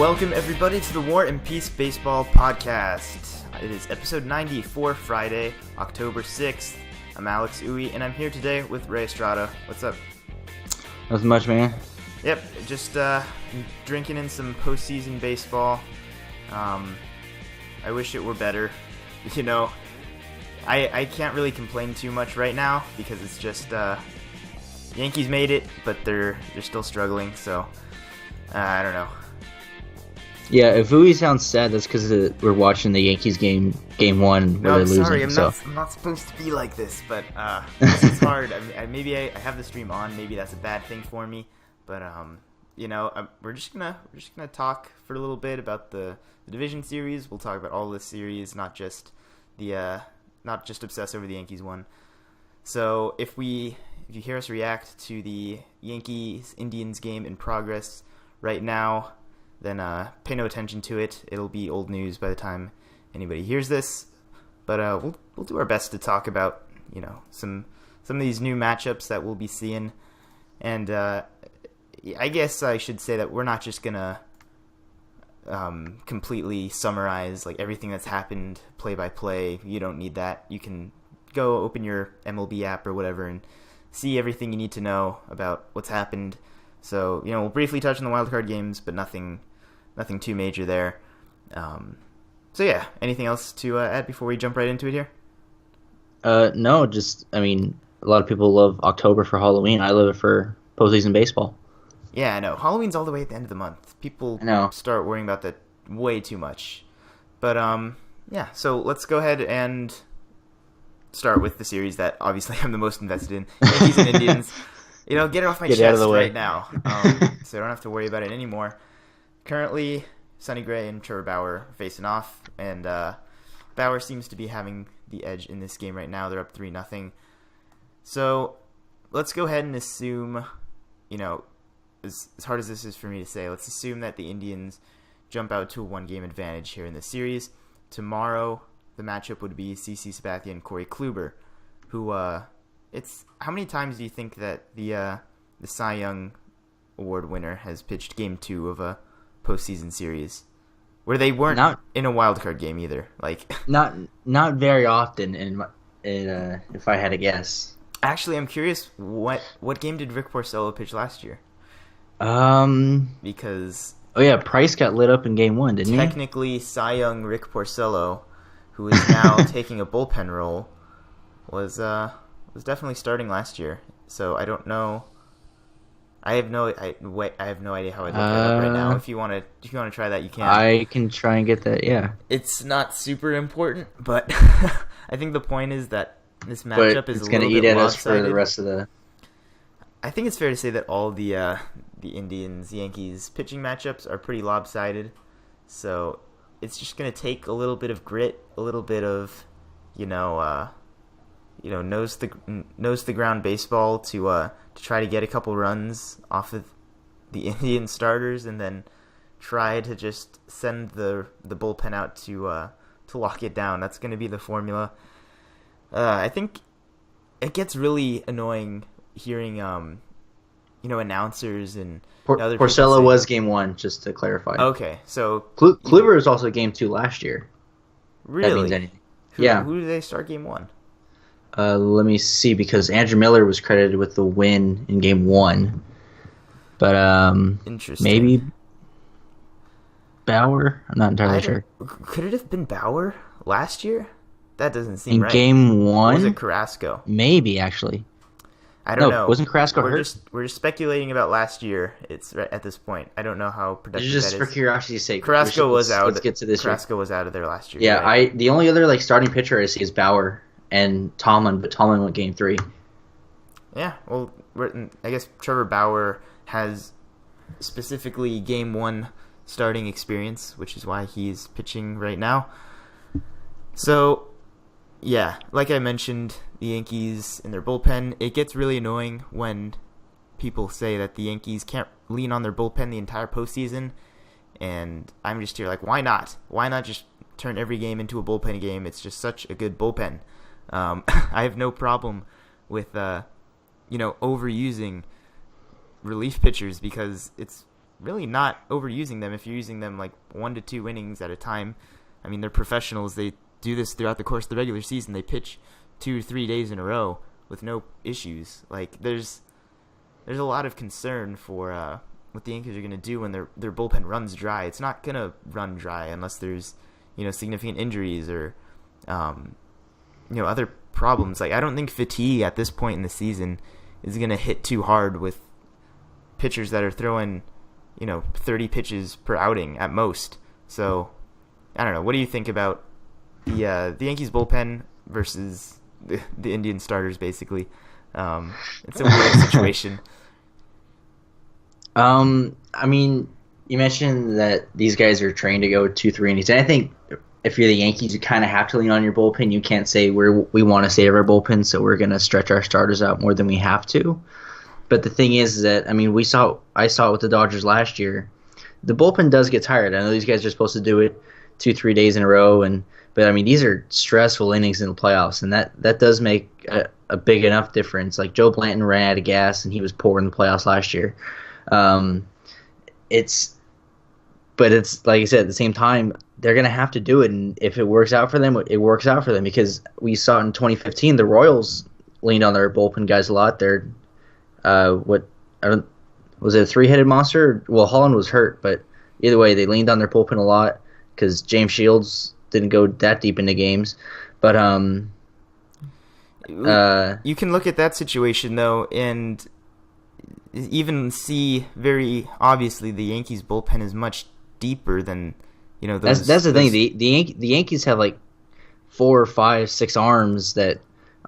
Welcome, everybody, to the War and Peace Baseball Podcast. It is episode 90 for Friday, October 6th. I'm Alex Uwe, and I'm here today with Ray Estrada. What's up? Nothing much, man. Yep, just drinking in some postseason baseball. I wish it were better. You know, I can't really complain too much right now because it's just Yankees made it, but they're still struggling. So I don't know. Yeah, if Uwe sounds sad, that's because we're watching the Yankees game one where they're losing. Sorry, I'm not supposed to be like this, but it's hard. Maybe I have the stream on. Maybe that's a bad thing for me, but you know, we're just gonna talk for a little bit about the division series. We'll talk about all the series, not just obsess over the Yankees one. So if you hear us react to the Yankees-Indians game in progress right now, then pay no attention to it. It'll be old news by the time anybody hears this. But we'll do our best to talk about, you know, some of these new matchups that we'll be seeing. And I guess I should say that we're not just gonna completely summarize like everything that's happened play by play. You don't need that. You can go open your MLB app or whatever and see everything you need to know about what's happened. So, you know, we'll briefly touch on the wildcard games, but nothing too major there. So yeah, anything else to add before we jump right into it here? No, a lot of people love October for Halloween. I love it for postseason baseball. Yeah, I know. Halloween's all the way at the end of the month. People start worrying about that way too much. But yeah, so let's go ahead and start with the series that obviously I'm the most invested in, Yankees and Indians. You know, get it off my chest right now, so I don't have to worry about it anymore. Currently, Sonny Gray and Trevor Bauer are facing off, and Bauer seems to be having the edge in this game right now. They're up 3-0. So let's go ahead and assume, you know, as hard as this is for me to say, let's assume that the Indians jump out to a one-game advantage here in this series. Tomorrow, the matchup would be CC Sabathia and Corey Kluber, who how many times do you think that the Cy Young Award winner has pitched Game 2 of a postseason series, where they weren't in a wild card game either? Like not very often. If I had to guess, actually, I'm curious what game did Rick Porcello pitch last year? Because Price got lit up in Game 1, didn't he? Technically, Cy Young Rick Porcello, who is now taking a bullpen role, was definitely starting last year. So I don't know. I have no idea how I'd look that up right now. If you want to try that, you can. I can try and get that. Yeah. It's not super important, but I think the point is that this matchup is a little bit lopsided. It's going to eat at us for the rest of the. I think it's fair to say that all the Indians-Yankees pitching matchups are pretty lopsided. So it's just going to take a little bit of grit, a little bit of, nose the ground baseball to try to get a couple runs off of the Indian starters, and then try to just send the bullpen out to lock it down. That's going to be the formula. I think it gets really annoying hearing announcers and other people Porcello say, was Game 1, just to clarify. Okay, so Kluber was also Game 2 last year. Really? That means anything. Who did they start Game 1? Let me see, because Andrew Miller was credited with the win in Game 1. But interesting. Maybe Bauer? I'm not entirely sure. Could it have been Bauer last year? That doesn't seem right. In Game 1? Or was it Carrasco? Maybe, actually. I don't know. Wasn't Carrasco hurt? We're just speculating about last year. It's at this point. I don't know how productive just that for is. curiosity's sake. Carrasco was out. Let's get to this. Carrasco was out of there last year. Yeah, right? the only other starting pitcher I see is Bauer and Tomlin, but Tomlin went Game 3. Yeah, well, I guess Trevor Bauer has specifically Game 1 starting experience, which is why he's pitching right now. So, yeah, like I mentioned, the Yankees and their bullpen, it gets really annoying when people say that the Yankees can't lean on their bullpen the entire postseason, and I'm just here like, why not? Why not just turn every game into a bullpen game? It's just such a good bullpen. I have no problem with overusing relief pitchers, because it's really not overusing them if you're using them like 1 to 2 innings at a time. I mean, they're professionals. They do this throughout the course of the regular season. They pitch 2 to 3 days in a row with no issues. Like, there's a lot of concern for what the Yankees are going to do when their bullpen runs dry. It's not going to run dry unless there's, significant injuries or, other problems. Like, I don't think fatigue at this point in the season is going to hit too hard with pitchers that are throwing, 30 pitches per outing at most. So, I don't know. What do you think about the Yankees bullpen versus the Indian starters, basically? It's a weird situation. I mean, you mentioned that these guys are trained to go 2-3 innings. And I think if you're the Yankees, you kind of have to lean on your bullpen. You can't say we want to save our bullpen, so we're going to stretch our starters out more than we have to. But the thing is that, I mean, I saw it with the Dodgers last year. The bullpen does get tired. I know these guys are supposed to do it 2-3 days in a row, but I mean, these are stressful innings in the playoffs, and that does make a big enough difference. Like, Joe Blanton ran out of gas, and he was poor in the playoffs last year. But it's like I said, at the same time, they're going to have to do it, and if it works out for them, it works out for them, because we saw in 2015 the Royals leaned on their bullpen guys a lot. They're was it a 3-headed monster? Well, Holland was hurt, but either way, they leaned on their bullpen a lot because James Shields didn't go that deep into games. But you can look at that situation though, and even see very obviously the Yankees bullpen is much deeper than those. That's the thing. The Yankees have like 4 or 5, 6 arms that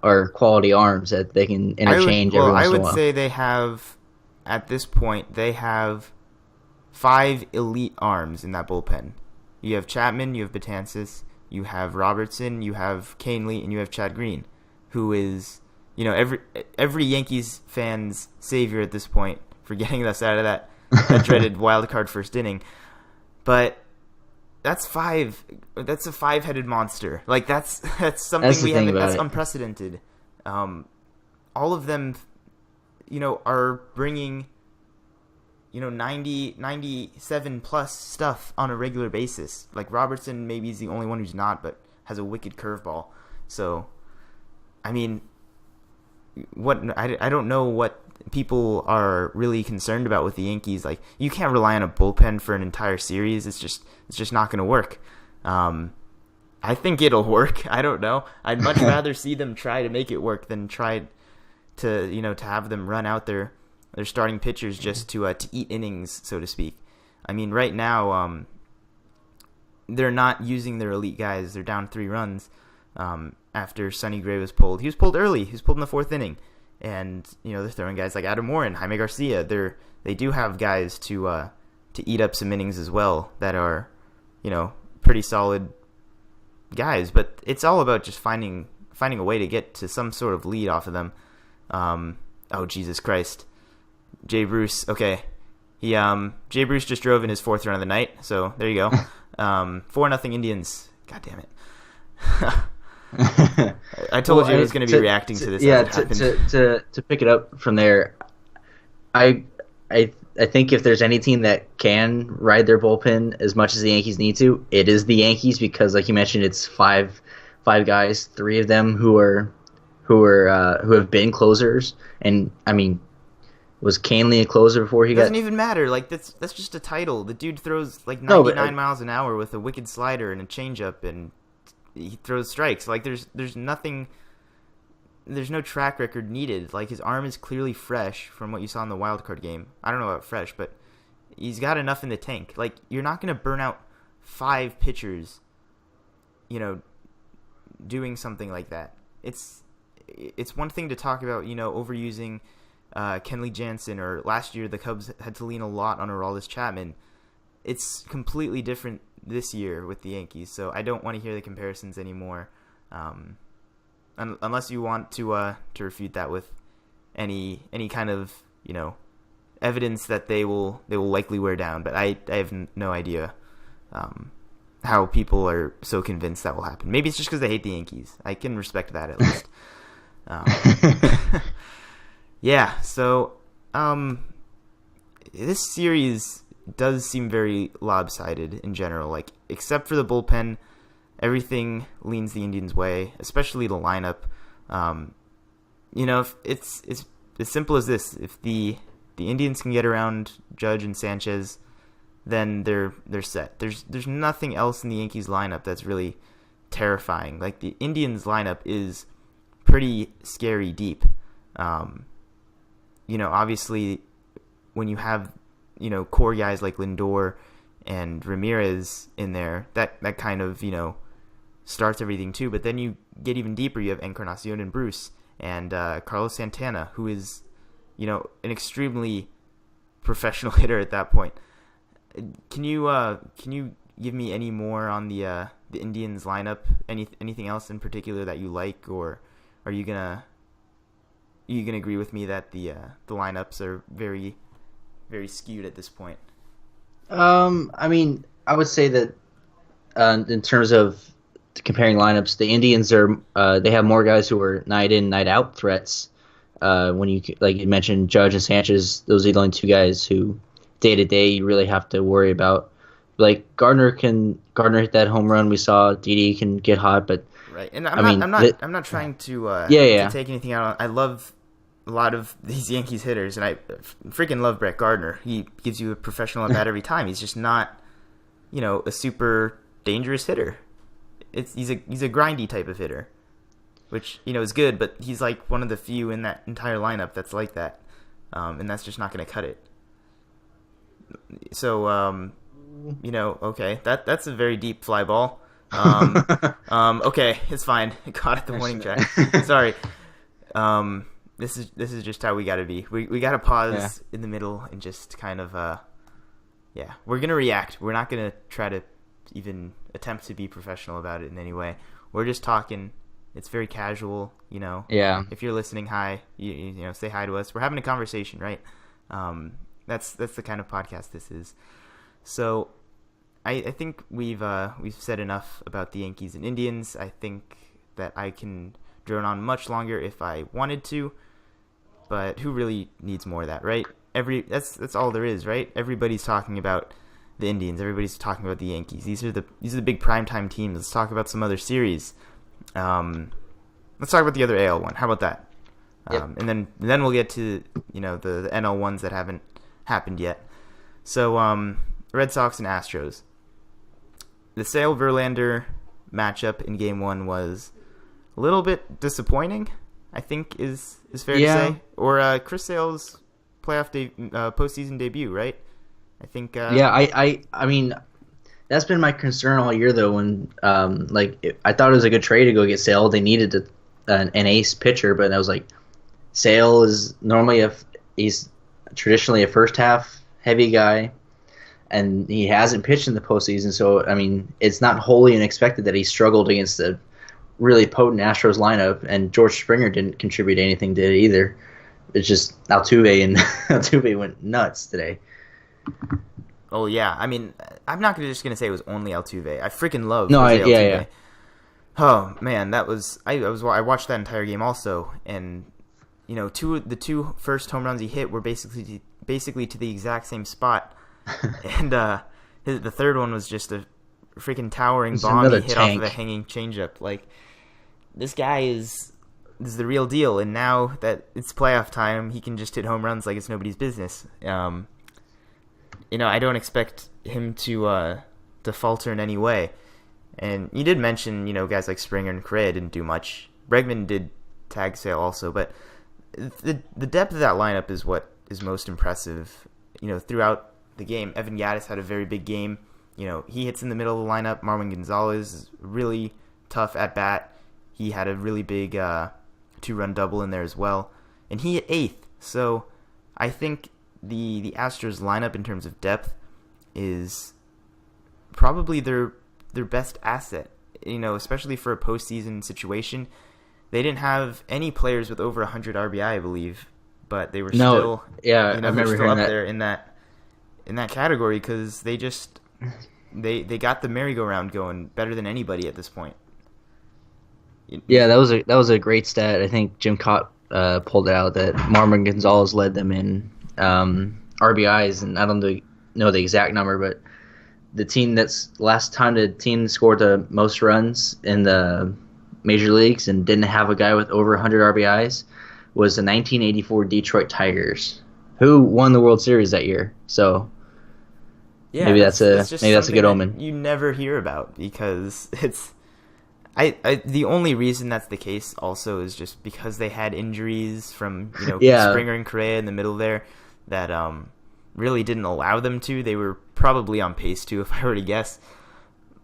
are quality arms that they can interchange every once in a while. I would say they have, at this point, 5 elite arms in that bullpen. You have Chapman, you have Betances, you have Robertson, you have Canely, and you have Chad Green, who is, every Yankees fan's savior at this point for getting us out of that dreaded wild card first inning. But that's a 5-headed monster. Like, that's something we haven't. That's unprecedented. All of them, are bringing, 97 plus stuff on a regular basis. Like, Robertson maybe is the only one who's not, but has a wicked curveball. So, I mean, I don't know what people are really concerned about with the Yankees. Like, you can't rely on a bullpen for an entire series. It's just not going to work. I think it'll work. I don't know. I'd much rather see them try to make it work than try to have them run out their starting pitchers just to eat innings, so to speak. I mean, right now they're not using their elite guys. They're down 3 runs after Sonny Gray was pulled. He was pulled early. He was pulled in the 4th inning. And, they're throwing guys like Adam Warren, Jaime Garcia. They do have guys to eat up some innings as well that are, pretty solid guys. But it's all about just finding a way to get to some sort of lead off of them. Oh, Jesus Christ. Jay Bruce. Okay. Jay Bruce just drove in his 4th run of the night. So there you go. 4-0 Indians. God damn it. I told you I was going to be reacting to this. Yeah, as it happened. To pick it up from there, I think if there's any team that can ride their bullpen as much as the Yankees need to, it is the Yankees, because, like you mentioned, it's five guys, 3 of them who have been closers, and I mean, was Canely a closer before he doesn't even matter. Like, that's just a title. The dude throws like 99 miles an hour with a wicked slider and a changeup, and he throws strikes. Like, there's nothing. There's no track record needed. Like, his arm is clearly fresh from what you saw in the wild card game. I don't know about fresh, but he's got enough in the tank. Like, you're not going to burn out 5 pitchers, doing something like that. It's one thing to talk about, overusing Kenley Jansen, or last year the Cubs had to lean a lot on Aroldis Chapman. It's completely different this year with the Yankees, so I don't want to hear the comparisons anymore. Unless you want to refute that with any kind of evidence that they will likely wear down, but I have no idea how people are so convinced that will happen. Maybe it's just because they hate the Yankees. I can respect that at least. Yeah. So this series does seem very lopsided in general. Like, except for the bullpen, everything leans the Indians' way, especially the lineup. If it's as simple as this: if the Indians can get around Judge and Sanchez, then they're set. There's nothing else in the Yankees lineup that's really terrifying. Like, the Indians lineup is pretty scary deep. Obviously when you have, core guys like Lindor and Ramirez in there, that kind of, starts everything too. But then you get even deeper. You have Encarnacion and Bruce and Carlos Santana, who is, an extremely professional hitter at that point. Can you give me any more on the Indians lineup? Anything else in particular that you like, or are you gonna agree with me that the lineups are very, very skewed at this point? I would say that in terms of comparing lineups, the Indians are they have more guys who are night in, night out threats. When you, like you mentioned, Judge and Sanchez, those are the only two guys who day to day you really have to worry about. Like Gardner hit that home run we saw. Didi can get hot, but right. And I'm not trying to to take anything out. I love a lot of these Yankees hitters, and I freaking love Brett Gardner. He gives you a professional at bat every time. He's just not, a super dangerous hitter. He's a grindy type of hitter, which is good. But he's like one of the few in that entire lineup that's like that, and that's just not going to cut it. So okay, that's a very deep fly ball. Okay, it's fine. I caught it the warning track. Sorry. This is just how we got to be. We got to pause in the middle and just kind of we're going to react. We're not going to try to even attempt to be professional about it in any way. We're just talking. It's very casual, Yeah. If you're listening, hi. You say hi to us. We're having a conversation, right? That's the kind of podcast this is. So I think we've said enough about the Yankees and Indians. I think that I can drone on much longer if I wanted to, but who really needs more of that, right? That's all there is, right? Everybody's talking about the Indians. Everybody's talking about the Yankees. These are the big primetime teams. Let's talk about some other series. Let's talk about the other AL one. How about that? Yep. And then we'll get to the NL ones that haven't happened yet. So Red Sox and Astros. The Sale-Verlander matchup in Game 1 was a little bit disappointing, I think is fair to say. Or Chris Sale's postseason debut, right? I think. I mean, that's been my concern all year, though. When I thought it was a good trade to go get Sale. They needed an ace pitcher, but I was like, Sale is normally he's traditionally a first half heavy guy, and he hasn't pitched in the postseason. So I mean, it's not wholly unexpected that he struggled against a really potent Astros lineup, and George Springer didn't contribute anything to it either. It's just Altuve, and Altuve went nuts today. Oh yeah, I mean, I'm not just gonna say it was only Altuve. I freaking love Altuve. Yeah. Oh man, I watched that entire game also, and the two first home runs he hit were basically to the exact same spot, and the third one was just a freaking towering bomb he hit off of a hanging changeup. Like, this guy is the real deal, and now that it's playoff time, he can just hit home runs like it's nobody's business. I don't expect him to falter in any way. And you did mention, guys like Springer and Correa didn't do much. Bregman did tag Sale also, but the depth of that lineup is what is most impressive. Throughout the game, Evan Gattis had a very big game. He hits in the middle of the lineup. Marwin Gonzalez is really tough at bat. He had a really big 2-run double in there as well, and he hit 8th. So I think the Astros lineup in terms of depth is probably their best asset. Especially for a postseason situation. They didn't have any players with over 100 RBI, I believe, but they were still I remember still up that. there in that category because they just they got the merry-go-round going better than anybody at this point. Yeah, that was a great stat. I think Jim Cott pulled it out that Marwin Gonzalez led them in RBIs, and I don't know know the exact number, but the team that's last time the team scored the most runs in the major leagues and didn't have a guy with over 100 RBIs was the 1984 Detroit Tigers, who won the World Series that year. So yeah, maybe that's a good omen. You never hear about because it's the only reason that's the case also is just because they had injuries from Springer and Correa in the middle there that really didn't allow them to. They were probably on pace to, if I were to guess,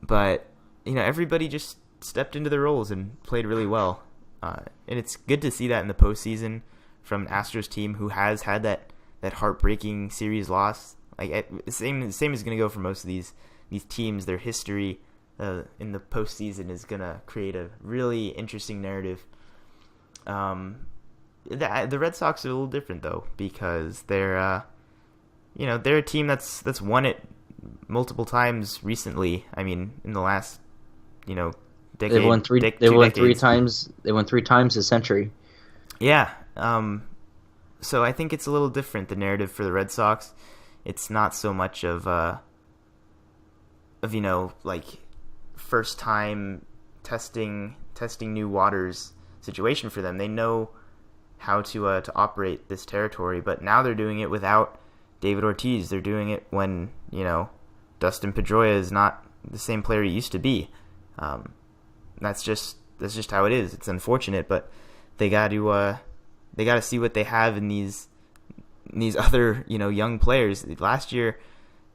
but everybody just stepped into their roles and played really well, and it's good to see that in the postseason from an Astros team who has had that heartbreaking series loss. Like same is going to go for most of these teams. Their history in the postseason is going to create a really interesting narrative. The Red Sox are a little different though because they're they're a team that's won it multiple times recently. I mean, in the last decade. They won three. They won 3 times. They won 3 times this century. Yeah. So I think it's a little different. The narrative for the Red Sox, it's not so much of like first time testing new waters situation for them. They know how to operate this territory, but now they're doing it without David Ortiz. They're doing it when Dustin Pedroia is not the same player he used to be. That's just how it is. It's unfortunate, but they got to see what they have in these other young players. Last year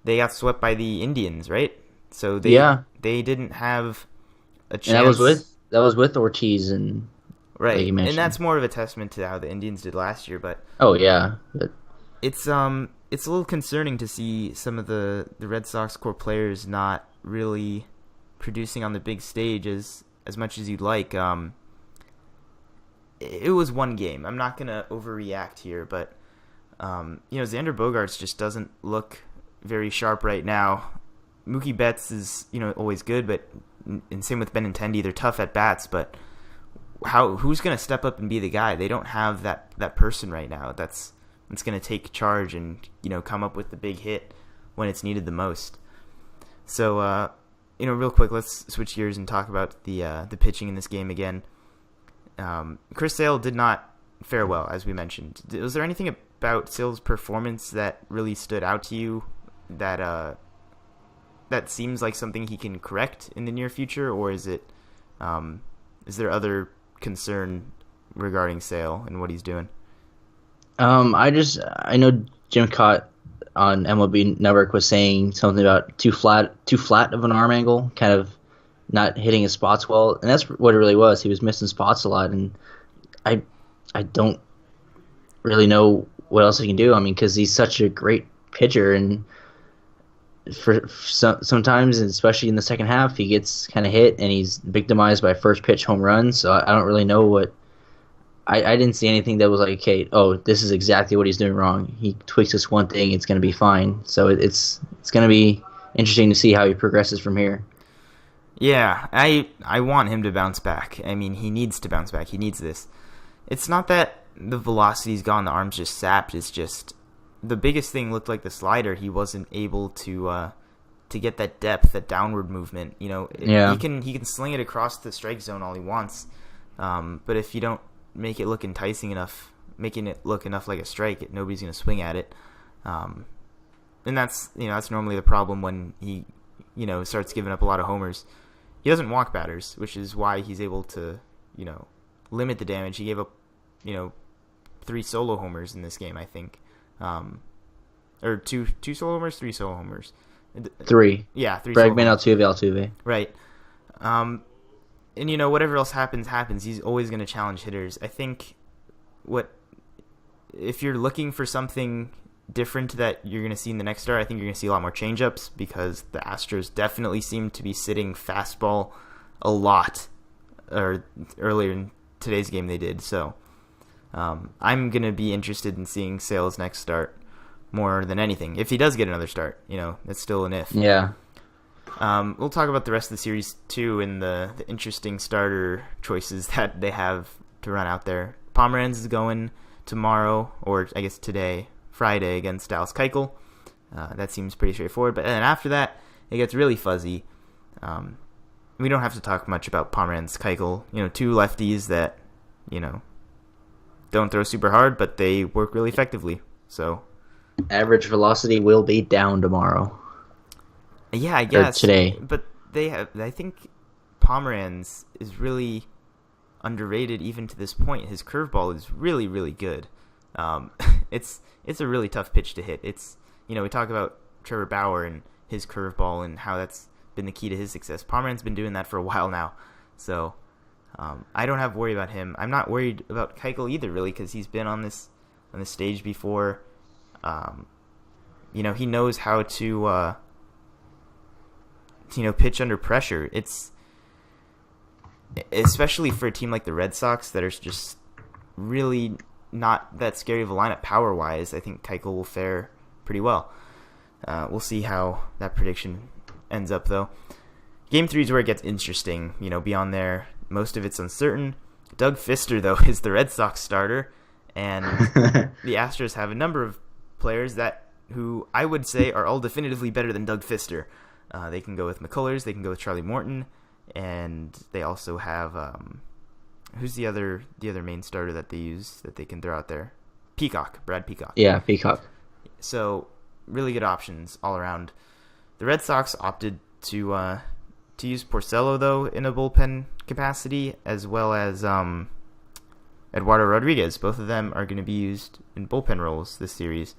they got swept by the Indians, right? So they didn't have a chance. And that was with Ortiz and right, like and that's more of a testament to how the Indians did last year. But it's a little concerning to see some of the Red Sox core players not really producing on the big stage as much as you'd like. It was one game. I'm not gonna overreact here, but Xander Bogaerts just doesn't look very sharp right now. Mookie Betts is always good, but and same with Benintendi. They're tough at bats, but who's gonna step up and be the guy? They don't have that person right now. That's gonna take charge and come up with the big hit when it's needed the most. So real quick, let's switch gears and talk about the pitching in this game again. Chris Sale did not fare well, as we mentioned. Was there anything about Sale's performance that really stood out to you that seems like something he can correct in the near future, or is it is there other concern regarding Sale and what he's doing? I know Jim Cott on MLB Network was saying something about too flat of an arm angle, kind of not hitting his spots well, and that's what it really was. He was missing spots a lot, and I don't really know what else he can do. I mean, because he's such a great pitcher, and for sometimes, and especially in the second half, he gets kind of hit, and he's victimized by first pitch home runs. So I don't really know what. I didn't see anything that was like, okay, this is exactly what he's doing wrong. He tweaks this one thing, it's going to be fine. So it's going to be interesting to see how he progresses from here. Yeah, I want him to bounce back. I mean, he needs to bounce back. He needs this. It's not that the velocity's gone, the arm's just sapped. It's just the biggest thing looked like the slider. He wasn't able to get that depth, that downward movement. He can sling it across the strike zone all he wants, but if you don't make it look enticing enough, making it look enough like a strike, nobody's going to swing at it. And that's normally the problem when he starts giving up a lot of homers. He doesn't walk batters, which is why he's able to limit the damage. He gave up 3 solo homers in this game, I think, or two solo homers, 3 solo homers. 3. Yeah, 3. Bregman, Altuve. Right. And whatever else happens. He's always going to challenge hitters. I think if you're looking for something different that you're going to see in the next start, I think you're going to see a lot more changeups because the Astros definitely seem to be sitting fastball a lot, or earlier in today's game they did. So I'm going to be interested in seeing Sale's next start more than anything. If he does get another start, that's still an if. Yeah. We'll talk about the rest of the series too, and the interesting starter choices that they have to run out there. Pomeranz is going tomorrow, or I guess today, Friday, against Dallas Keuchel. That seems pretty straightforward. But then after that, it gets really fuzzy. We don't have to talk much about Pomeranz, Keuchel. Two lefties that, don't throw super hard, but they work really effectively. So average velocity will be down tomorrow. Yeah, I guess. Or today. But I think Pomeranz is really underrated even to this point. His curveball is really, really good. It's a really tough pitch to hit. It's, we talk about Trevor Bauer and his curveball and how that's been the key to his success. Pomeranz's been doing that for a while now. So I don't have worry about him. I'm not worried about Keuchel either, really, because he's been on this stage before. He knows how to pitch under pressure. It's especially for a team like the Red Sox that are just really not that scary of a lineup power-wise. I think Keuchel will fare pretty well. We'll see how that prediction ends up, though. Game 3 is where it gets interesting. Beyond there, most of it's uncertain. Doug Fister, though, is the Red Sox starter, and the Astros have a number of players who I would say are all definitively better than Doug Fister. They can go with McCullers, they can go with Charlie Morton, and they also have who's the other main starter that they use that they can throw out there? Brad Peacock. Yeah, Peacock. So really good options all around. The Red Sox opted to use Porcello, though, in a bullpen capacity, as well as Eduardo Rodriguez. Both of them are going to be used in bullpen roles this series.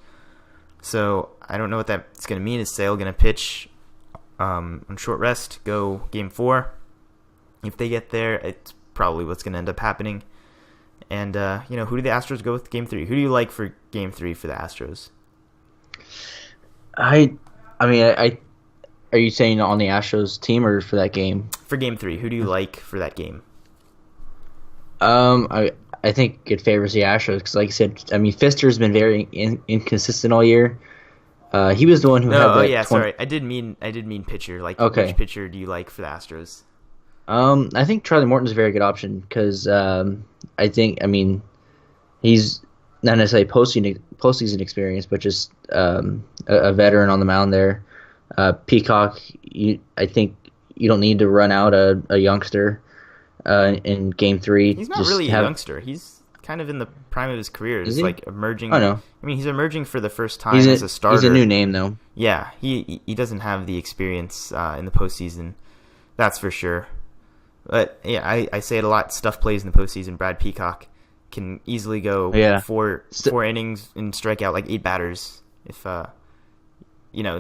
So I don't know what that's going to mean. Is Sale going to pitch on short rest, go Game 4? If they get there, it's probably what's going to end up happening. And, who do the Astros go with Game 3? Who do you like for Game 3 for the Astros? Are you saying on the Astros team or for that game? For Game 3, who do you like for that game? I think it favors the Astros because, like I said, Fister's been very inconsistent all year. He was the one who had that. Sorry, I did mean pitcher. Like, okay. Which pitcher do you like for the Astros? I think Charlie Morton's a very good option because he's not necessarily postseason experience, but just a veteran on the mound there. Peacock, I think you don't need to run out a youngster in Game 3. He's not really a youngster. He's kind of in the prime of his career. He's like emerging. I know. He's emerging for the first time as a starter. He's a new name, though. Yeah, he doesn't have the experience in the postseason. That's for sure. But yeah, I say it a lot. Stuff plays in the postseason. Brad Peacock can easily go four innings and strike out like 8 batters. If that's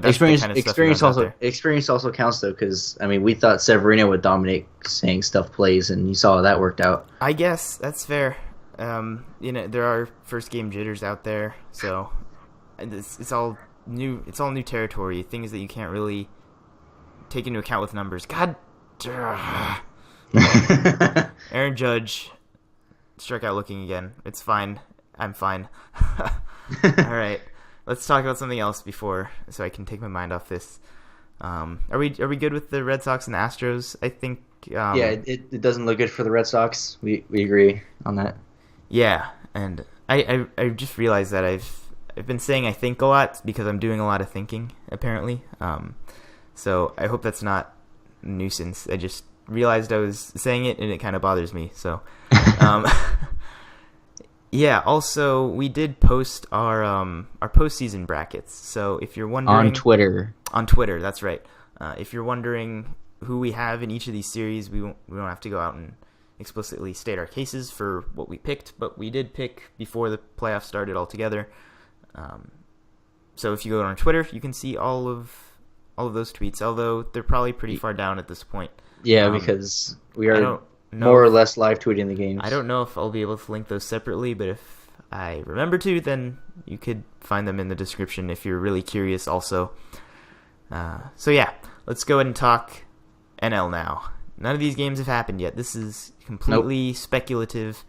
experience, the kind of stuff experience also counts though, because we thought Severino would dominate saying stuff plays, and you saw how that worked out. I guess that's fair. There are first game jitters out there, so it's all new. It's all new territory. Things that you can't really take into account with numbers. God. Aaron Judge struck out looking again. It's fine. I'm fine. All right. Let's talk about something else so I can take my mind off this. Are we good with the Red Sox and the Astros? I think. It doesn't look good for the Red Sox. We agree on that. Yeah, and I just realized that I've been saying I think a lot because I'm doing a lot of thinking apparently. So I hope that's not a nuisance. I just realized I was saying it and it kind of bothers me. So. Yeah, also, we did post our postseason brackets. So if you're wondering... On Twitter, that's right. If you're wondering who we have in each of these series, we don't have to go out and explicitly state our cases for what we picked, but we did pick before the playoffs started altogether. So if you go on Twitter, you can see all of those tweets, although they're probably pretty far down at this point. Yeah, because we are... more or less live tweeting the games. I don't know if I'll be able to link those separately, but if I remember to, then you could find them in the description if you're really curious also. So yeah, let's go ahead and talk NL now. None of these games have happened yet. This is completely speculative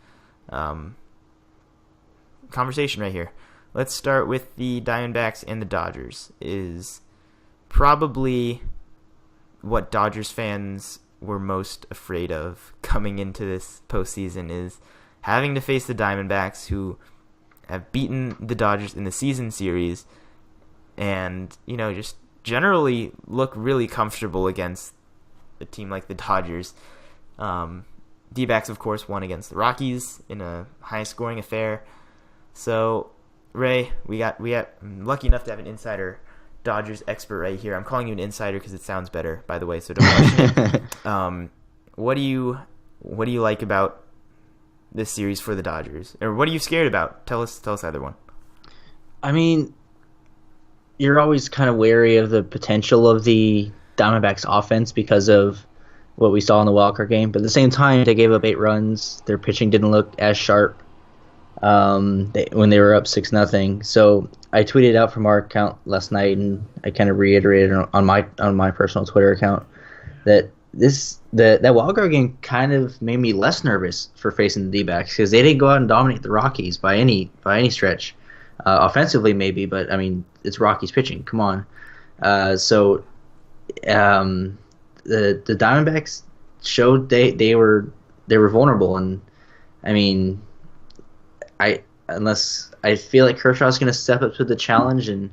conversation right here. Let's start with the Diamondbacks and the Dodgers. Is probably what Dodgers fans were most afraid of coming into this postseason, is having to face the Diamondbacks, who have beaten the Dodgers in the season series and just generally look really comfortable against a team like the Dodgers. D-backs, of course, won against the Rockies in a high-scoring affair. So, Ray, I'm lucky enough to have an insider Dodgers expert right here. I'm calling you an insider because it sounds better, by the way, so don't question it. What do you like about this series for the Dodgers? Or what are you scared about? Tell us either one. I mean, you're always kind of wary of the potential of the Diamondbacks offense because of what we saw in the wildcard game. But at the same time, they gave up 8 runs. Their pitching didn't look as sharp when they were up 6-0. So I tweeted out from our account last night, and I kind of reiterated on my personal Twitter account that that wildcard game kind of made me less nervous for facing the D-backs because they didn't go out and dominate the Rockies by any stretch. Offensively, maybe, but I mean, it's Rockies pitching. Come on. The Diamondbacks showed they were vulnerable, and I mean, I feel like Kershaw's going to step up to the challenge, and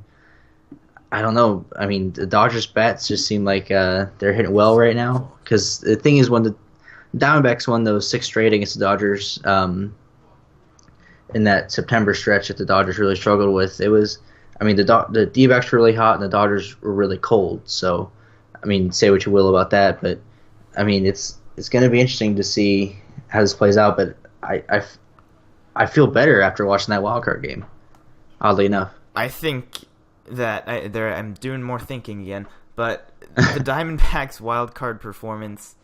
I don't know. I mean, the Dodgers bats just seem like they're hitting well right now. Because the thing is, when the Diamondbacks won those 6 straight against the Dodgers in that September stretch that the Dodgers really struggled with, it was, I mean, the D-backs were really hot and the Dodgers were really cold. So, I mean, say what you will about that, but I mean, it's going to be interesting to see how this plays out. But I feel better after watching that wild card game. Oddly enough, I think that I'm doing more thinking again, but the Diamondbacks wild card performance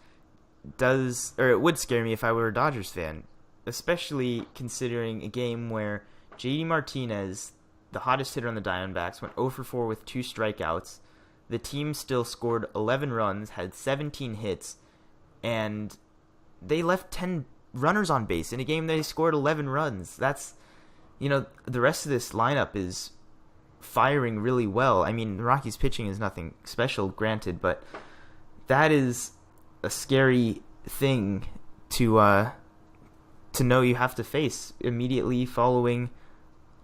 it would scare me if I were a Dodgers fan, especially considering a game where JD Martinez, the hottest hitter on the Diamondbacks, went 0 for 4 with 2 strikeouts. The team still scored 11 runs, had 17 hits, and they left 10 runners on base in a game they scored 11 runs. That's, the rest of this lineup is firing really well. I mean, the Rockies pitching is nothing special, granted, but that is a scary thing to know you have to face immediately following,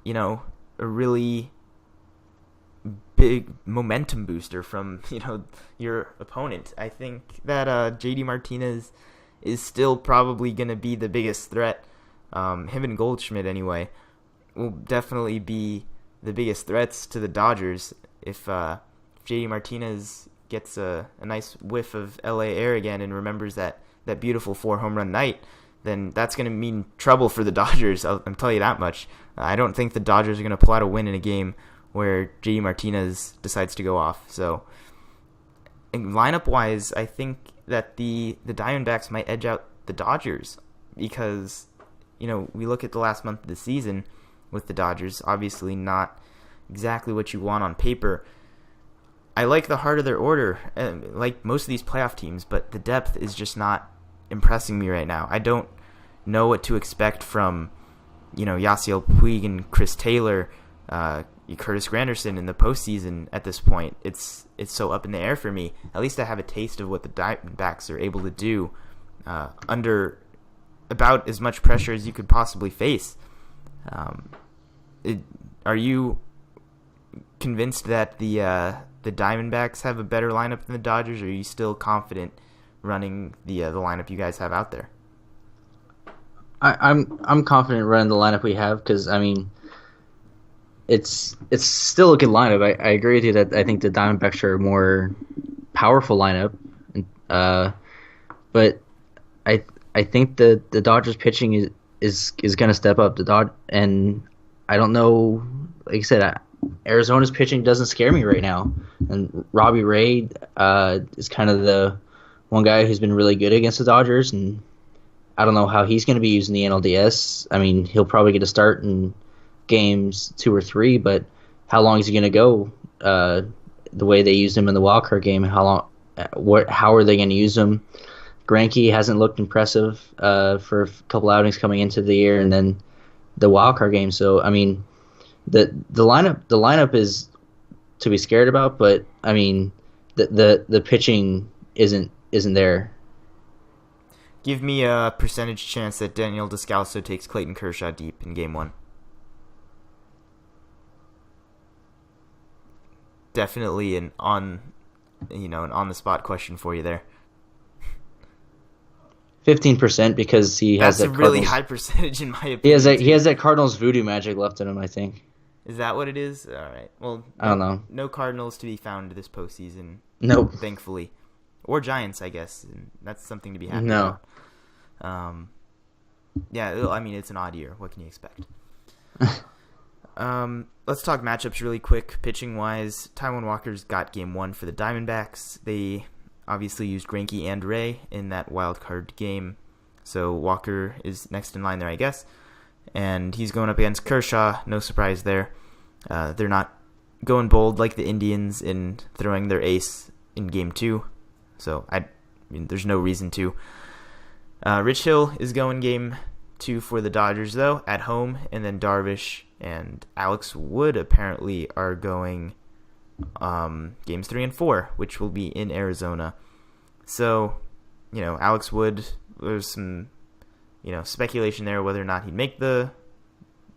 a really big momentum booster from, your opponent. I think that JD Martinez is still probably going to be the biggest threat. Him and Goldschmidt, anyway, will definitely be the biggest threats to the Dodgers. If JD Martinez gets a nice whiff of LA air again and remembers that beautiful 4 home run night, then that's going to mean trouble for the Dodgers. I'll tell you that much. I don't think the Dodgers are going to pull out a win in a game where JD Martinez decides to go off. So, lineup-wise, I think that the Diamondbacks might edge out the Dodgers because, we look at the last month of the season with the Dodgers, obviously not exactly what you want on paper. I like the heart of their order, like most of these playoff teams, but the depth is just not impressing me right now. I don't know what to expect from, Yasiel Puig and Chris Taylor, Curtis Granderson in the postseason at this point. It's so up in the air for me. At least I have a taste of what the Diamondbacks are able to do under about as much pressure as you could possibly face. Are you convinced that the Diamondbacks have a better lineup than the Dodgers, or are you still confident running the lineup you guys have out there? I'm confident running the lineup we have because, I mean, it's still a good lineup. I agree with you that I think the Diamondbacks are a more powerful lineup, but I think the Dodgers pitching is going to step up. And I don't know, like I said, Arizona's pitching doesn't scare me right now, and Robbie Ray is kind of the one guy who's been really good against the Dodgers, and I don't know how he's going to be using the NLDS. I mean, he'll probably get a start in games 2 or 3, but how long is he going to go? The way they used him in the wildcard game, how are they going to use him? Greinke hasn't looked impressive for a couple outings coming into the year, and then the wildcard game. So I mean, the lineup is to be scared about, but I mean, the pitching isn't there. Give me a percentage chance that Daniel Descalso takes Clayton Kershaw deep in Game 1. definitely an on the spot question for you there. 15% because he has that. That's a really high percentage in my opinion. He has that Cardinals voodoo magic left in him, I think. Is that what it is? All right. Well, I don't know. No Cardinals to be found this postseason. Nope. Thankfully, or Giants, I guess. And that's something to be happy about. Yeah. I mean, it's an odd year. What can you expect? Let's talk matchups really quick. Pitching wise, Taijuan Walker's got game 1 for the Diamondbacks. They obviously used Greinke and Ray in that wild card game, so Walker is next in line there, I guess. And he's going up against Kershaw. No surprise there. They're not going bold like the Indians in throwing their ace in game 2, so I mean, there's no reason to. Rich Hill is going game 2 for the Dodgers, though, at home, and then Darvish and Alex Wood apparently are going games 3 and 4, which will be in Arizona. So, Alex Wood, there's some, speculation there whether or not he'd make the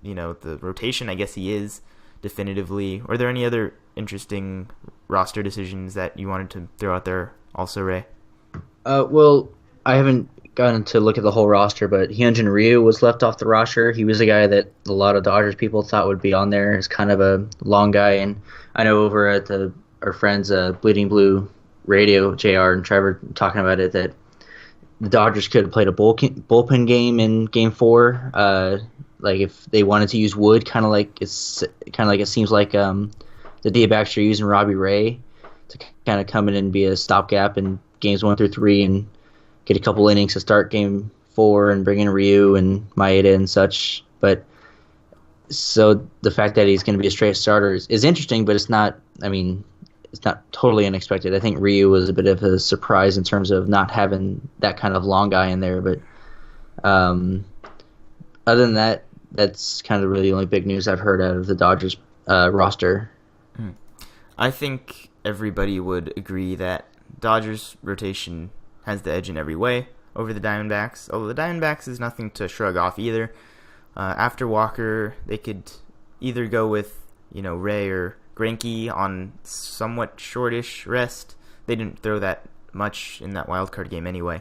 rotation. I guess he is definitively. Are there any other interesting roster decisions that you wanted to throw out there also, Ray? Well, I haven't gotten to look at the whole roster, but Hyunjin Ryu was left off the roster. He was a guy that a lot of Dodgers people thought would be on there. He's kind of a long guy, and I know over at our friends Bleeding Blue Radio, JR and Trevor talking about it, that the Dodgers could have played a bullpen game in Game 4. Like if they wanted to use Wood, kind of like it seems like the D-backs are using Robbie Ray to kind of come in and be a stopgap in games 1 through 3 and get a couple innings to start Game 4 and bring in Ryu and Maeda and such. But so the fact that he's going to be a straight starter is interesting, but it's not. I mean, it's not totally unexpected. I think Ryu was a bit of a surprise in terms of not having that kind of long guy in there. But other than that, that's kind of really the only big news I've heard out of the Dodgers roster. I think everybody would agree that Dodgers rotation has the edge in every way over the Diamondbacks. Although the Diamondbacks is nothing to shrug off either. After Walker, they could either go with Ray or Greinke on somewhat shortish rest. They didn't throw that much in that wild card game anyway.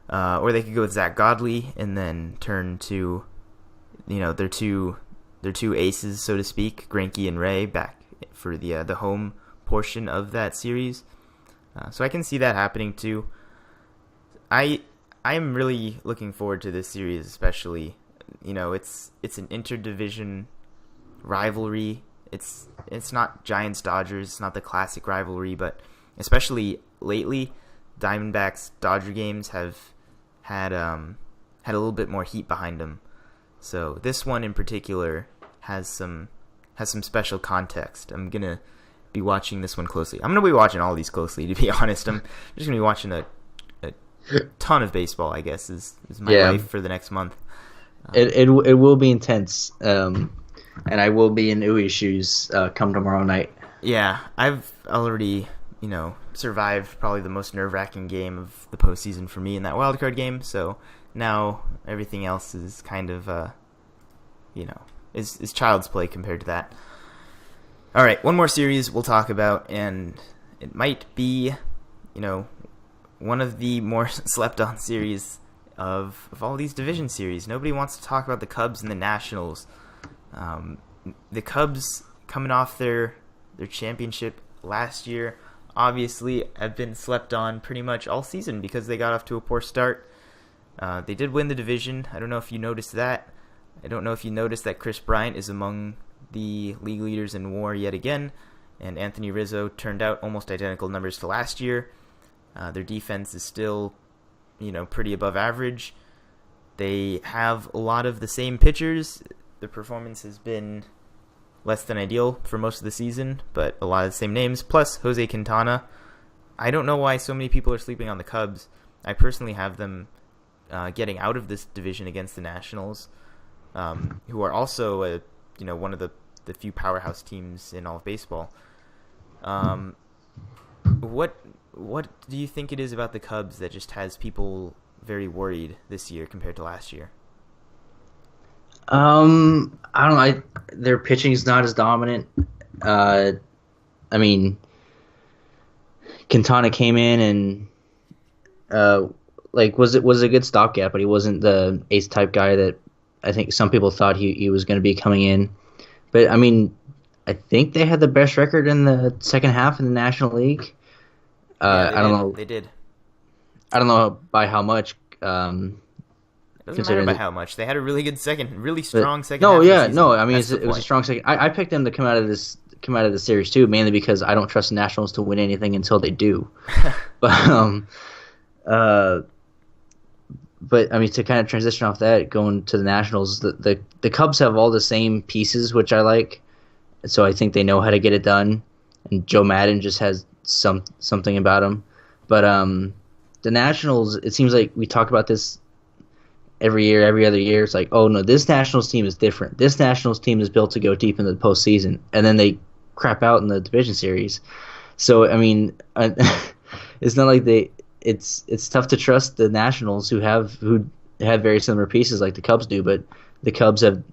Or they could go with Zach Godley and then turn to their two aces, so to speak, Greinke and Ray, back for the home portion of that series. So I can see that happening too. I am really looking forward to this series, especially. It's an interdivision rivalry. It's not Giants Dodgers. It's not the classic rivalry, but especially lately, Diamondbacks Dodger games have had a little bit more heat behind them. So this one in particular has some special context. I'm gonna be watching this one closely. I'm gonna be watching all these closely, to be honest. I'm just gonna be watching a ton of baseball, I guess, is my life for the next month. It will be intense, and I will be in Uwe's shoes come tomorrow night. Yeah, I've already survived probably the most nerve-wracking game of the postseason for me in that wild card game. So now everything else is kind of is child's play compared to that. All right, one more series we'll talk about, and it might be one of the more slept-on series of all these division series. Nobody wants to talk about the Cubs and the Nationals. The Cubs, coming off their championship last year, obviously have been slept on pretty much all season because they got off to a poor start. They did win the division. I don't know if you noticed that. I don't know if you noticed that Chris Bryant is among the league leaders in WAR yet again, and Anthony Rizzo turned out almost identical numbers to last year. Their defense is still, pretty above average. They have a lot of the same pitchers. The performance has been less than ideal for most of the season, but a lot of the same names, plus Jose Quintana. I don't know why so many people are sleeping on the Cubs. I personally have them getting out of this division against the Nationals, who are also one of the few powerhouse teams in all of baseball. What do you think it is about the Cubs that just has people very worried this year compared to last year? I don't know. Their pitching is not as dominant. I mean, Quintana came in and was a good stopgap, but he wasn't the ace type guy that I think some people thought he was going to be coming in. But I mean, I think they had the best record in the second half in the National League. Yeah, I don't know. They did. I don't know by how much. It doesn't matter by how much. They had a really good really strong second. No, half yeah, of the no. I mean, it was a strong second. I picked them to come out of the series too, mainly because I don't trust the Nationals to win anything until they do. But but I mean, to kind of transition off that, going to the Nationals, the Cubs have all the same pieces, which I like. So I think they know how to get it done, and Joe Madden just has something about him. But the Nationals, it seems like we talk about this every year, every other year. It's like, oh no, this Nationals team is different. This Nationals team is built to go deep into the postseason, and then they crap out in the division series. So I mean, it's not like it's tough to trust the Nationals who have very similar pieces like the Cubs do, but the Cubs have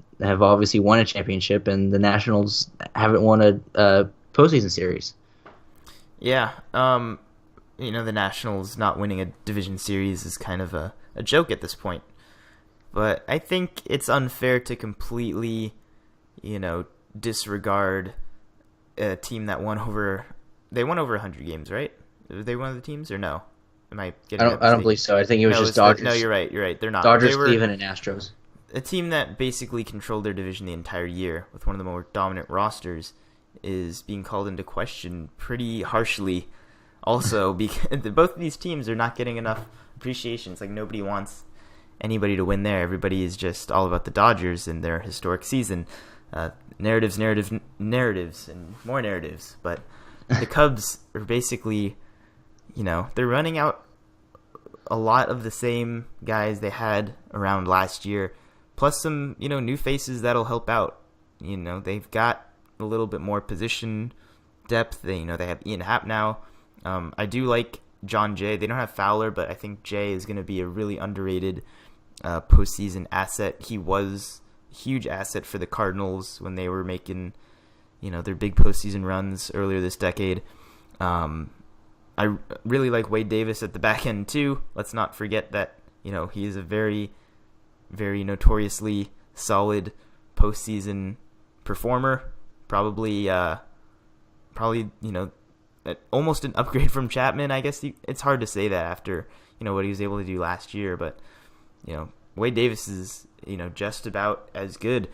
obviously won a championship, and the Nationals haven't won a postseason series. Yeah, the Nationals not winning a division series is kind of a joke at this point. But I think it's unfair to completely, disregard a team that won over 100 games, right? Were they one of the teams or no? Am I getting that I don't believe so. I think it was just Dodgers. No, you're right. They're not. Dodgers, Cleveland, and Astros. A team that basically controlled their division the entire year with one of the more dominant rosters is being called into question pretty harshly. Also, because both of these teams are not getting enough appreciation. It's like nobody wants anybody to win there. Everybody is just all about the Dodgers and their historic season. Narratives, and more narratives. But the Cubs are basically, they're running out a lot of the same guys they had around last year, plus some, new faces that'll help out. They've got a little bit more position depth. They have Ian Happ now. I do like John Jay. They don't have Fowler, but I think Jay is going to be a really underrated postseason asset. He was a huge asset for the Cardinals when they were making, their big postseason runs earlier this decade. I really like Wade Davis at the back end too. Let's not forget that, he is a very, very notoriously solid postseason performer. Probably, almost an upgrade from Chapman. I guess it's hard to say that after, what he was able to do last year, but, Wade Davis is, just about as good.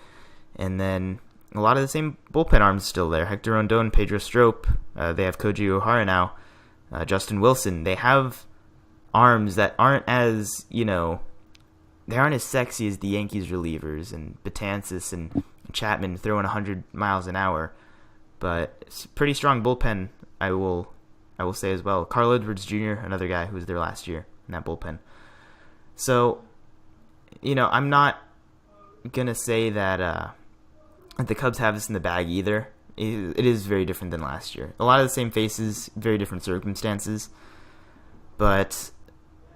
And then a lot of the same bullpen arms still there. Hector Rondon, Pedro Strop. They have Koji O'Hara now. Justin Wilson. They have arms that aren't as, they aren't as sexy as the Yankees relievers and Betances and Chapman throwing 100 miles an hour. But it's a pretty strong bullpen, I will say as well. Carl Edwards Jr., another guy who was there last year in that bullpen. So, I'm not going to say that the Cubs have this in the bag either. It is very different than last year. A lot of the same faces, very different circumstances. But,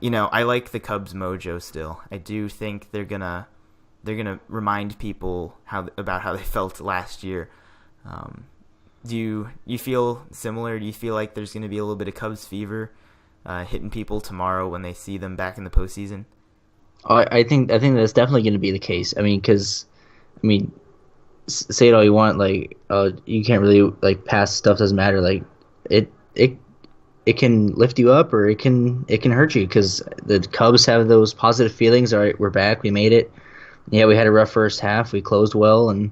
I like the Cubs' mojo still. I do think they're gonna remind people about how they felt last year. Do you feel similar? Do you feel like there's going to be a little bit of Cubs fever hitting people tomorrow when they see them back in the postseason? I think that's definitely going to be the case. Say it all you want, you can't really past stuff doesn't matter. It can lift you up or it can hurt you because the Cubs have those positive feelings. All right, we're back, we made it. Yeah, we had a rough first half, we closed well, and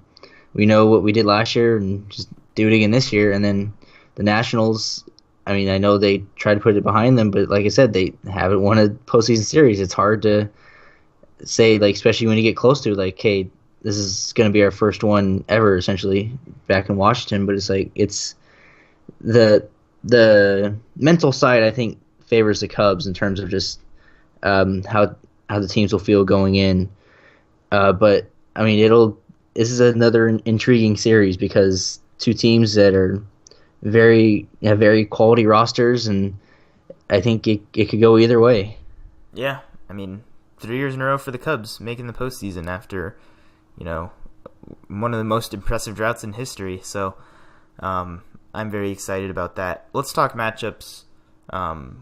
we know what we did last year and just do it again this year. And then the Nationals, I know they tried to put it behind them, but like I said, they haven't won a postseason series. It's hard to say, especially when you get close to hey, this is going to be our first one ever, essentially, back in Washington. But it's the mental side, I think, favors the Cubs in terms of just how the teams will feel going in. But this is another intriguing series because two teams that are have very quality rosters, and I think it could go either way. Yeah, 3 years in a row for the Cubs making the postseason after, one of the most impressive droughts in history. So, I'm very excited about that. Let's talk matchups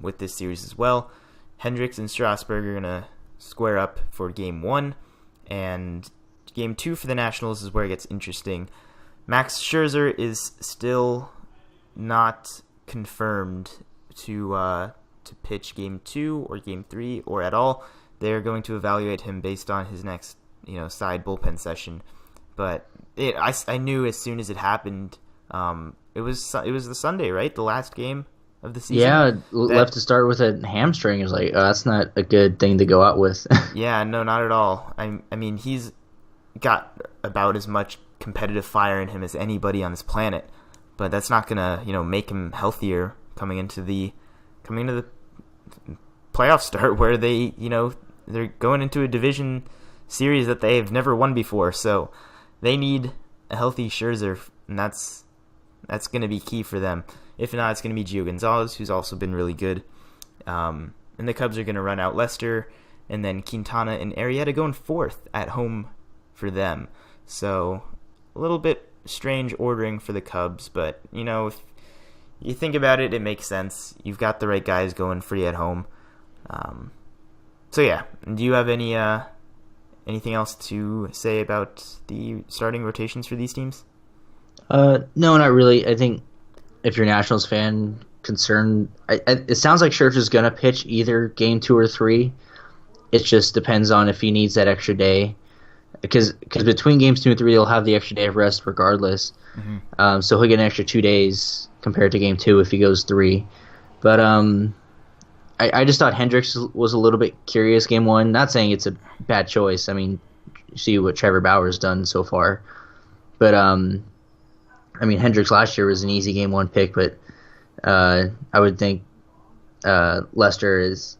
with this series as well. Hendricks and Strasburg are going to square up for Game 1, and Game 2 for the Nationals is where it gets interesting. Max Scherzer is still not confirmed to pitch Game 2 or Game 3 or at all. They're going to evaluate him based on his next side bullpen session. But I knew as soon as it happened. It was the Sunday, right? The last game of the season. Yeah, left to start with a hamstring. It was like, that's not a good thing to go out with. Yeah, no, not at all. I mean, he's got about as much competitive fire in him as anybody on this planet, but that's not gonna make him healthier coming into the playoff start where they're going into a division series that they've never won before. So they need a healthy Scherzer, and that's going to be key for them. If not, it's going to be Gio Gonzalez, who's also been really good. And the Cubs are going to run out Lester, and then Quintana and Arrieta going fourth at home for them. So a little bit strange ordering for the Cubs, but if you think about it, it makes sense. You've got the right guys going free at home. So yeah, do you have anything else to say about the starting rotations for these teams? No, not really. I think if you're a Nationals fan concerned, it sounds like Scherzer's going to pitch either Game 2 or 3. It just depends on if he needs that extra day. Because between Games 2 and 3, he'll have the extra day of rest regardless. Mm-hmm. So he'll get an extra 2 days compared to Game 2 if he goes 3. But I just thought Hendricks was a little bit curious Game 1. Not saying it's a bad choice. I mean, you see what Trevor Bauer's done so far. But, Hendricks last year was an easy Game 1 pick, but I would think Lester is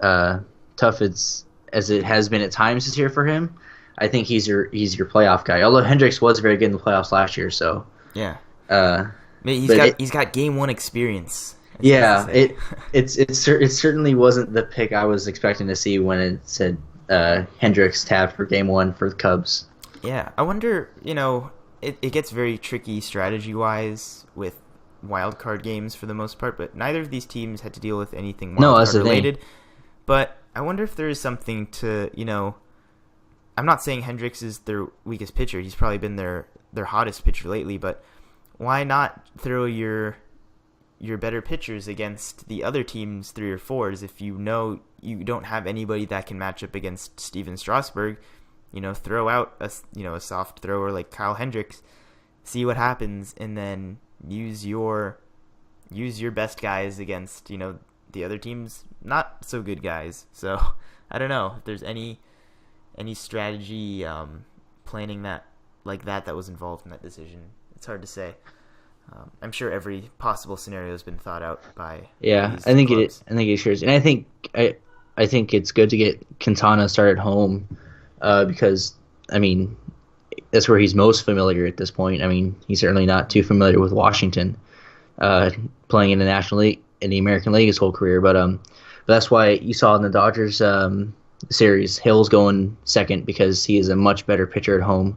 tough as it has been at times this year for him. I think he's your playoff guy. Although Hendricks was very good in the playoffs last year, so yeah. He's got Game 1 experience. Yeah, it certainly wasn't the pick I was expecting to see when it said Hendricks tabbed for Game 1 for the Cubs. Yeah, I wonder, it gets very tricky strategy-wise with wild card games for the most part, but neither of these teams had to deal with anything wild card related. But I wonder if there is something to, I'm not saying Hendricks is their weakest pitcher. He's probably been their hottest pitcher lately, but why not throw your better pitchers against the other team's 3 or 4s if you don't have anybody that can match up against Steven Strasburg? Throw out a soft thrower like Kyle Hendricks, see what happens, and then use your best guys against the other team's not so good guys. So I don't know if there's any strategy planning that was involved in that decision. It's hard to say. I'm sure every possible scenario has been thought out by. Yeah, I think clubs. I think it sure is, and I think it's good to get Quintana started home because that's where he's most familiar at this point. He's certainly not too familiar with Washington, playing in the National League, in the American League his whole career. But that's why you saw in the Dodgers series, Hill's going second because he is a much better pitcher at home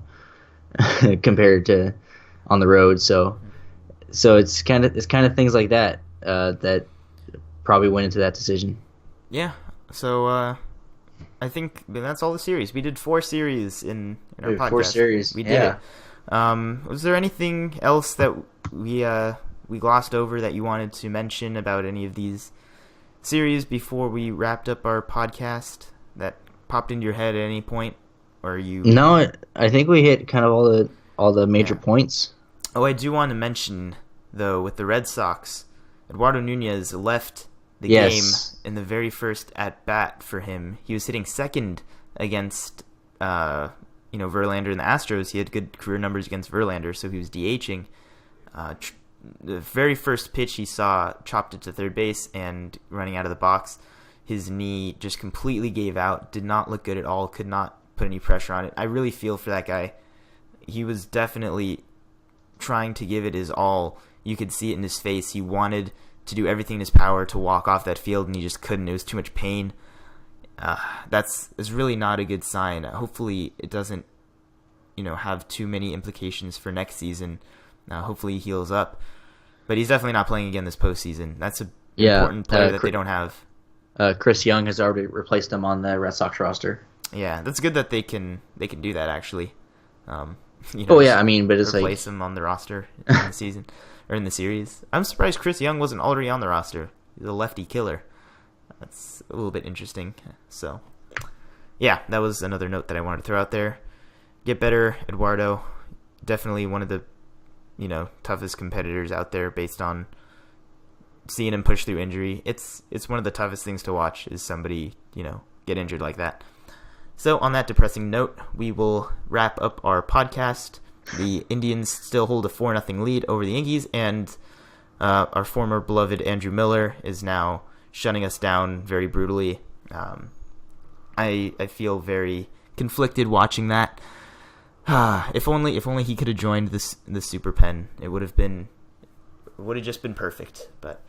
compared to on the road. So it's kind of things like that that probably went into that decision. Yeah. So I think that's all the series. We did 4 series in our podcast. 4 series. We did it. Was there anything else that we glossed over that you wanted to mention about any of these series before we wrapped up our podcast that popped into your head at any point? Or you? No, I think we hit kind of all the major points. Oh, I do want to mention, though, with the Red Sox, Eduardo Nunez left the game in the very first at-bat for him. He was hitting second against Verlander and the Astros. He had good career numbers against Verlander, so he was DHing. The very first pitch he saw, chopped it to third base, and running out of the box, his knee just completely gave out, did not look good at all, could not put any pressure on it. I really feel for that guy. He was definitely trying to give it his all. You could see it in his face. He wanted to do everything in his power to walk off that field, and he just couldn't. It was too much pain. That's really not a good sign. Hopefully it doesn't have too many implications for next season. Hopefully he heals up. But he's definitely not playing again this postseason. That's an important player that they don't have. Chris Young has already replaced him on the Red Sox roster. Yeah, that's good that they can do that actually. But it's replace him on the roster in the season or in the series. I'm surprised Chris Young wasn't already on the roster. He's a lefty killer. That's a little bit interesting. So, yeah, that was another note that I wanted to throw out there. Get better, Eduardo. Definitely one of the toughest competitors out there based on seeing him push through injury. It's one of the toughest things to watch is somebody get injured like that. So on that depressing note, we will wrap up our podcast. The Indians still hold a 4-0 lead over the Yankees, and our former beloved Andrew Miller is now shutting us down very brutally. I feel very conflicted watching that. If only he could have joined the Super Pen, it would have just been perfect. But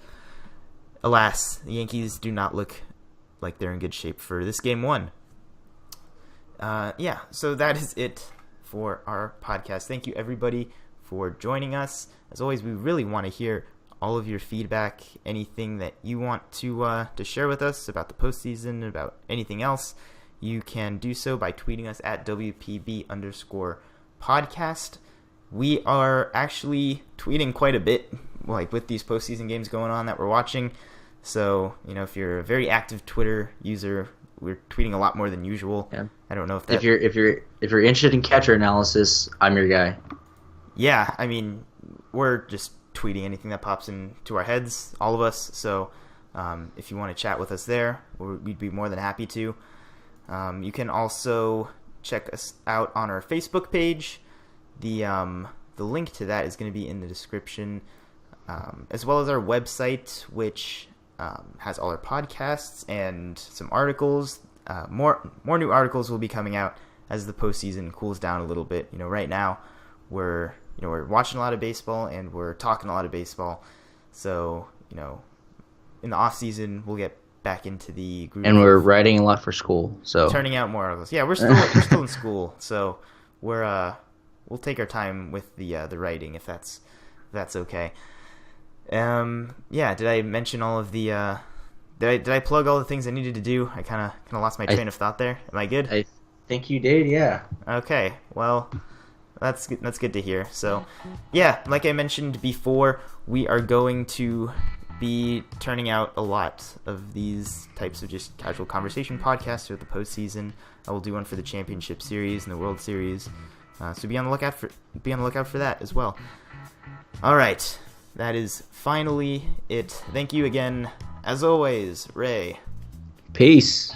alas, the Yankees do not look like they're in good shape for this game 1. So that is it for our podcast. Thank you everybody for joining us. As always, we really want to hear all of your feedback, anything that you want to share with us about the postseason, about anything else. You can do so by tweeting us at WPB_podcast. We are actually tweeting quite a bit, like with these postseason games going on that we're watching. So, if you're a very active Twitter user, we're tweeting a lot more than usual. Yeah. I don't know if that... If you're interested in catcher analysis, I'm your guy. Yeah, we're just tweeting anything that pops into our heads, all of us. So, if you want to chat with us there, we'd be more than happy to. You can also check us out on our Facebook page. The link to that is going to be in the description, as well as our website, which has all our podcasts and some articles. More new articles will be coming out as the postseason cools down a little bit. Right now we're watching a lot of baseball and we're talking a lot of baseball. So in the off season we'll get back into the group. And we're writing a lot for school, so turning out more articles. Yeah, we're still in school, so we'll take our time with the writing if that's okay. Did I mention all of the did I plug all the things I needed to do? I kind of lost my train of thought there. Am I good? I think you did, yeah. Okay. Well, that's good to hear. So, yeah, like I mentioned before, we are going to be turning out a lot of these types of just casual conversation podcasts throughout the postseason. I will do one for the Championship Series and the World Series. So be on the lookout for that as well. All right. That is finally it. Thank you again, as always, Ray. Peace.